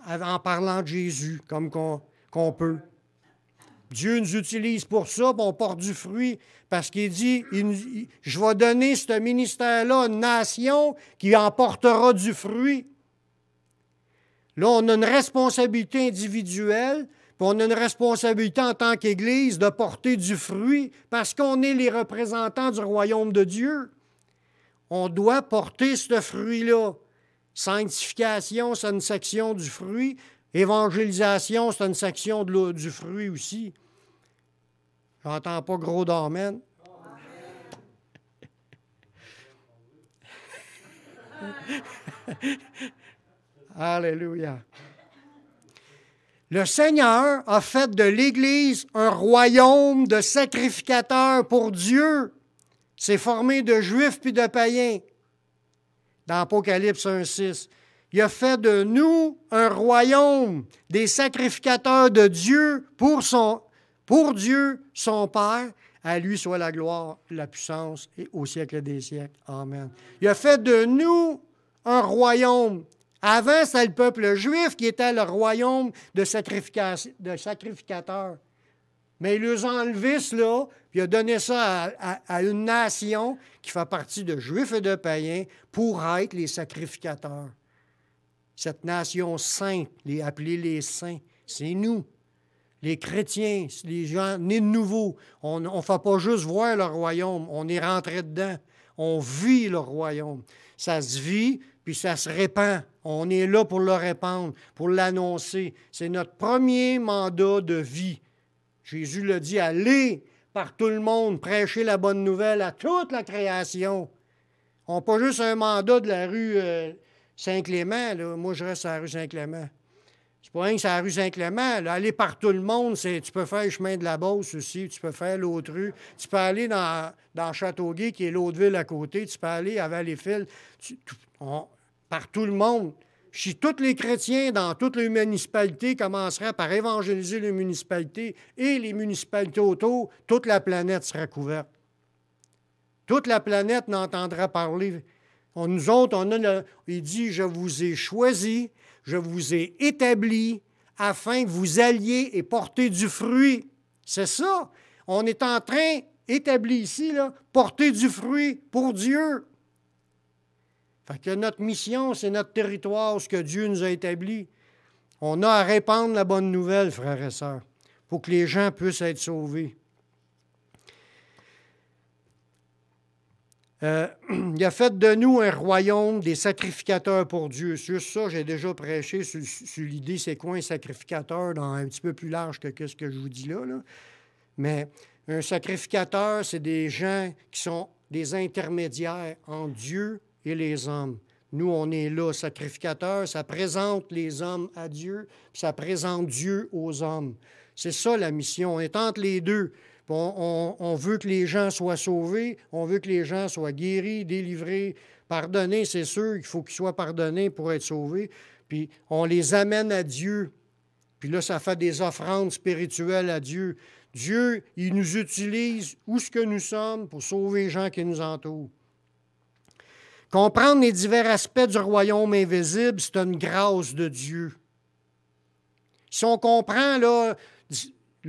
en parlant de Jésus, comme qu'on peut. Dieu nous utilise pour ça, puis on porte du fruit, parce qu'il dit, je vais donner ce ministère-là à une nation qui en portera du fruit. Là, on a une responsabilité individuelle, puis on a une responsabilité en tant qu'Église de porter du fruit, parce qu'on est les représentants du royaume de Dieu. On doit porter ce fruit-là. Sanctification, c'est une section du fruit. Évangélisation, c'est une section du fruit aussi. J'entends pas gros d'amen. Alléluia. Le Seigneur a fait de l'Église un royaume de sacrificateurs pour Dieu. C'est formé de Juifs puis de païens. Dans Apocalypse 1,6. Il a fait de nous un royaume des sacrificateurs de Dieu pour Dieu, son Père. À lui soit la gloire, la puissance et au siècle des siècles. Amen. Il a fait de nous un royaume. Avant, c'était le peuple juif qui était le royaume de sacrificateurs. Mais il les a enlevés, cela, puis il a donné ça à une nation qui fait partie de juifs et de païens pour être les sacrificateurs. Cette nation sainte, appelée les saints, c'est nous, les chrétiens, les gens nés de nouveau. On ne fait pas juste voir le royaume, on est rentré dedans. On vit le royaume. Ça se vit, puis ça se répand. On est là pour le répandre, pour l'annoncer. C'est notre premier mandat de vie. Jésus l'a dit, allez par tout le monde, prêcher la bonne nouvelle à toute la création. On n'a pas juste un mandat de la rue Saint-Clément. Là. Moi, je reste à la rue Saint-Clément. C'est pas rien que c'est la rue Saint-Clément. Là. Aller par tout le monde, tu peux faire le chemin de la Beauce aussi, tu peux faire l'autre rue. Tu peux aller dans Châteauguay, qui est l'autre ville à côté. Tu peux aller à Valleyfield. Par tout le monde. Si tous les chrétiens dans toutes les municipalités commenceraient par évangéliser les municipalités et les municipalités autour, toute la planète serait couverte. Toute la planète n'entendra parler. Nous autres, il dit, je vous ai choisi, je vous ai établi afin que vous alliez et porter du fruit. C'est ça. On est en train, établi ici, là, porter du fruit pour Dieu. Fait que notre mission, c'est notre territoire, ce que Dieu nous a établi. On a à répandre la bonne nouvelle, frères et sœurs, pour que les gens puissent être sauvés. Il a fait de nous un royaume des sacrificateurs pour Dieu. Sur ça, j'ai déjà prêché sur l'idée, c'est quoi un sacrificateur, dans un petit peu plus large que ce que je vous dis là. Mais un sacrificateur, c'est des gens qui sont des intermédiaires entre Dieu et les hommes. Nous, on est là, sacrificateurs, ça présente les hommes à Dieu, puis ça présente Dieu aux hommes. C'est ça la mission, on est entre les deux. On veut que les gens soient sauvés, on veut que les gens soient guéris, délivrés, pardonnés. C'est sûr qu'il faut qu'ils soient pardonnés pour être sauvés. Puis on les amène à Dieu. Puis là, ça fait des offrandes spirituelles à Dieu. Dieu, il nous utilise où ce que nous sommes pour sauver les gens qui nous entourent. Comprendre les divers aspects du royaume invisible, c'est une grâce de Dieu. Si on comprend, là,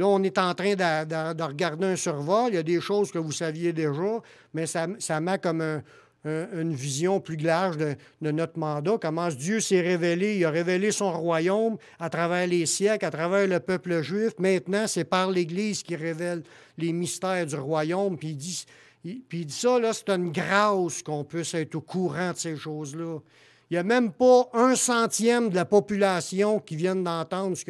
on est en train de regarder un survol. Il y a des choses que vous saviez déjà, mais ça met comme une vision plus large de notre mandat. Comment Dieu s'est révélé. Il a révélé son royaume à travers les siècles, à travers le peuple juif. Maintenant, c'est par l'Église qu'il révèle les mystères du royaume. Puis il dit ça, là, c'est une grâce qu'on puisse être au courant de ces choses-là. Il n'y a même pas 1/100 de la population qui vient d'entendre ce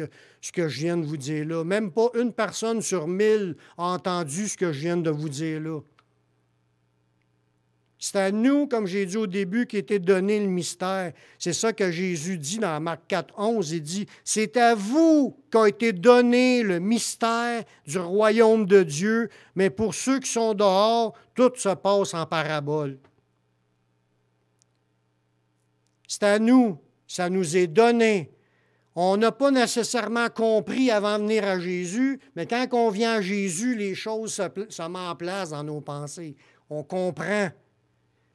que je viens de vous dire là. Même pas 1 personne sur 1000 a entendu ce que je viens de vous dire là. C'est à nous, comme j'ai dit au début, qui était donné le mystère. C'est ça que Jésus dit dans Marc 4,11. Il dit, « C'est à vous qu'a été donné le mystère du royaume de Dieu, mais pour ceux qui sont dehors, tout se passe en parabole. » C'est à nous, ça nous est donné. On n'a pas nécessairement compris avant de venir à Jésus, mais quand on vient à Jésus, les choses se mettent en place dans nos pensées. On comprend.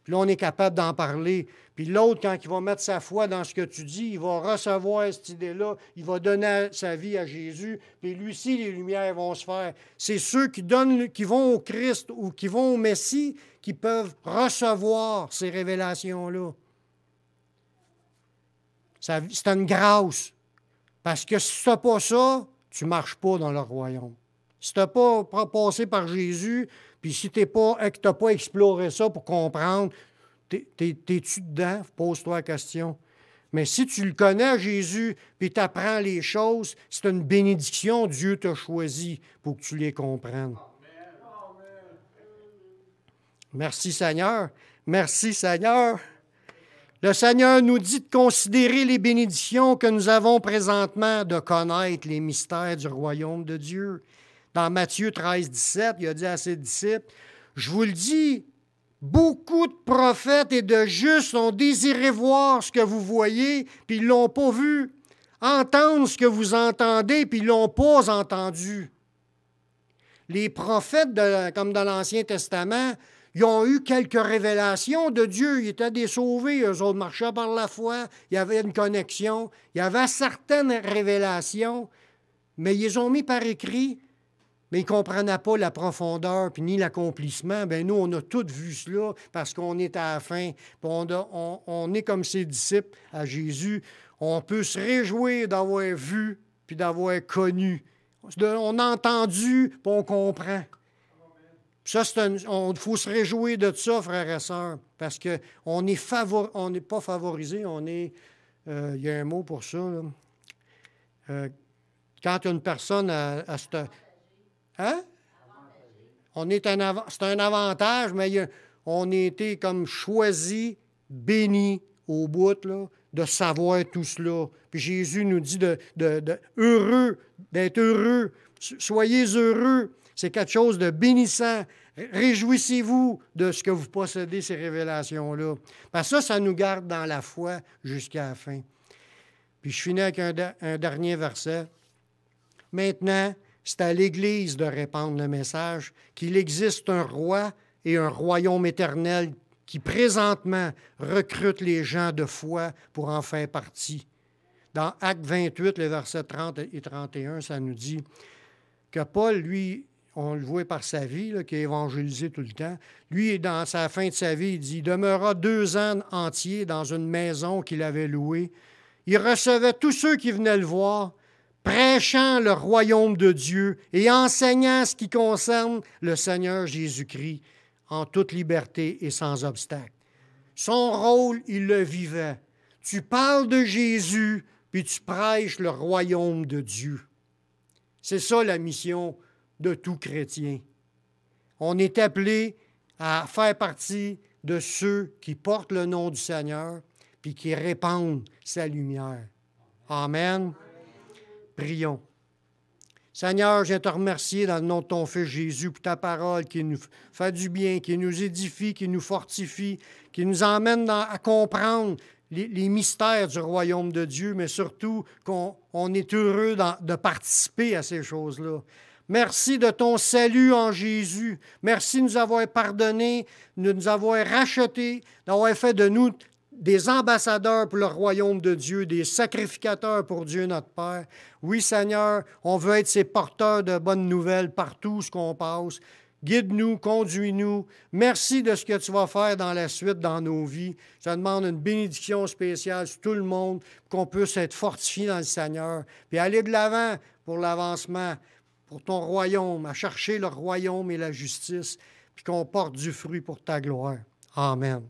Puis là, on est capable d'en parler. Puis l'autre, quand il va mettre sa foi dans ce que tu dis, il va recevoir cette idée-là, il va donner sa vie à Jésus, puis lui aussi, les lumières vont se faire. C'est ceux qui vont au Christ ou qui vont au Messie qui peuvent recevoir ces révélations-là. C'est une grâce. Parce que si tu n'as pas ça, tu ne marches pas dans le royaume. Si tu n'as pas passé par Jésus, puis si tu n'as pas exploré ça pour comprendre, t'es-tu dedans? Pose-toi la question. Mais si tu le connais, Jésus, puis tu apprends les choses, c'est une bénédiction. Dieu t'a choisi pour que tu les comprennes. Merci Seigneur. Merci Seigneur. Le Seigneur nous dit de considérer les bénédictions que nous avons présentement, de connaître les mystères du royaume de Dieu. Dans Matthieu 13, 17, il a dit à ses disciples, « Je vous le dis, beaucoup de prophètes et de justes ont désiré voir ce que vous voyez, puis ils ne l'ont pas vu, entendre ce que vous entendez, puis ils ne l'ont pas entendu. » Les prophètes, comme dans l'Ancien Testament, ils ont eu quelques révélations de Dieu. Ils étaient des sauvés. Eux autres marchaient par la foi. Il y avait une connexion. Il y avait certaines révélations, mais ils les ont mis par écrit, mais ils ne comprenaient pas la profondeur puis ni l'accomplissement. Bien, nous, on a tous vu cela parce qu'on est à la fin. On est comme ses disciples à Jésus. On peut se réjouir d'avoir vu puis d'avoir connu. On a entendu puis on comprend. Ça, il faut se réjouir de ça, frères et sœurs, parce qu'on n'est pas favorisé, il y a un mot pour ça. Quand une personne a cette... Hein? C'est un avantage, mais on a été comme choisi, béni au bout, là, de savoir tout cela. Puis Jésus nous dit d'être heureux. Soyez heureux. C'est quelque chose de bénissant. Réjouissez-vous de ce que vous possédez, ces révélations-là. Parce que ça nous garde dans la foi jusqu'à la fin. Puis je finis avec un dernier verset. Maintenant, c'est à l'Église de répandre le message qu'il existe un roi et un royaume éternel qui présentement recrute les gens de foi pour en faire partie. Dans Actes 28, les versets 30 et 31, ça nous dit que Paul, lui, on le voit par sa vie, là, qui a évangélisé tout le temps. Lui, dans sa fin de sa vie, il dit, il demeura 2 ans entiers dans une maison qu'il avait louée. Il recevait tous ceux qui venaient le voir, prêchant le royaume de Dieu et enseignant ce qui concerne le Seigneur Jésus-Christ en toute liberté et sans obstacle. Son rôle, il le vivait. Tu parles de Jésus, puis tu prêches le royaume de Dieu. C'est ça la mission de tout chrétien. On est appelé à faire partie de ceux qui portent le nom du Seigneur, puis qui répandent sa lumière. Amen. Prions. Seigneur, je te remercie dans le nom de ton Fils Jésus pour ta parole qui nous fait du bien, qui nous édifie, qui nous fortifie, qui nous emmène à comprendre les mystères du royaume de Dieu, mais surtout qu'on est heureux de participer à ces choses-là. Merci de ton salut en Jésus. Merci de nous avoir pardonné, de nous avoir rachetés, d'avoir fait de nous des ambassadeurs pour le royaume de Dieu, des sacrificateurs pour Dieu notre Père. Oui, Seigneur, on veut être ces porteurs de bonnes nouvelles partout où on passe. Guide-nous, conduis-nous. Merci de ce que tu vas faire dans la suite, dans nos vies. Ça demande une bénédiction spéciale sur tout le monde, pour qu'on puisse être fortifié dans le Seigneur, puis aller de l'avant pour l'avancement, pour ton royaume, à chercher le royaume et la justice, puis qu'on porte du fruit pour ta gloire. Amen.